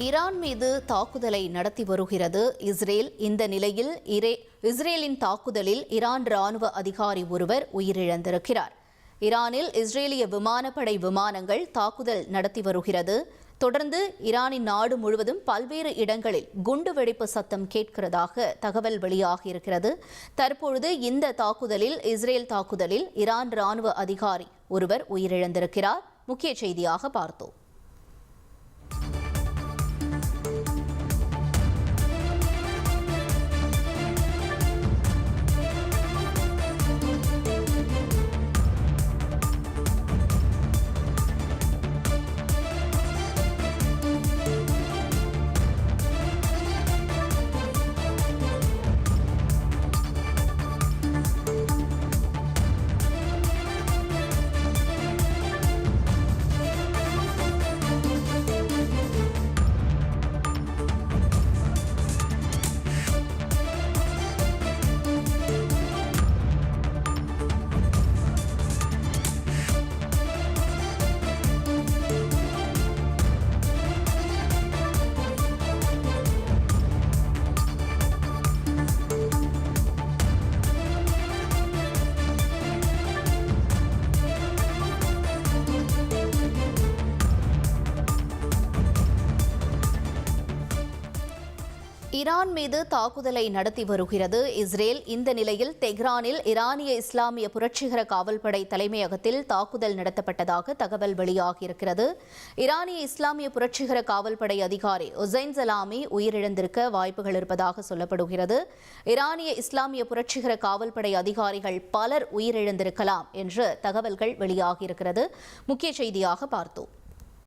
Iran மீது தாக்குதலை நடத்தி வருகிறது இஸ்ரேல். இந்த நிலையில் இஸ்ரேலின் தாக்குதலில் ஈரான் ராணுவ அதிகாரி ஒருவர் உயிரிழந்திருக்கிறார். ஈரானில் இஸ்ரேலிய விமானப்படை விமானங்கள் தாக்குதல் நடத்தி வருகிறது. தொடர்ந்து ஈரானின் நாடு முழுவதும் பல்வேறு இடங்களில் குண்டுவெடிப்பு சத்தம் கேட்கிறதாக தகவல் வெளியாகியிருக்கிறது. தற்பொழுது இந்த தாக்குதலில் இஸ்ரேல் தாக்குதலில் ஈரான் ராணுவ அதிகாரி ஒருவர் உயிரிழந்திருக்கிறார். முக்கிய செய்தியாக பார்த்தோம். ஈரான் மீது தாக்குதலை நடத்தி வருகிறது இஸ்ரேல். இந்த நிலையில் தெஹ்ரானில் ஈரானிய இஸ்லாமிய புரட்சிகர காவல்படை தலைமையகத்தில் தாக்குதல் நடத்தப்பட்டதாக தகவல் வெளியாகியிருக்கிறது. ஈரானிய இஸ்லாமிய புரட்சிகர காவல்படை அதிகாரி உசைன் சலாமி உயிரிழந்திருக்க வாய்ப்புகள் இருப்பதாக சொல்லப்படுகிறது. ஈரானிய இஸ்லாமிய புரட்சிகர காவல்படை அதிகாரிகள் பலர் உயிரிழந்திருக்கலாம் என்று தகவல்கள் வெளியாகியிருக்கிறது. முக்கிய செய்தியாக பார்த்தோம்.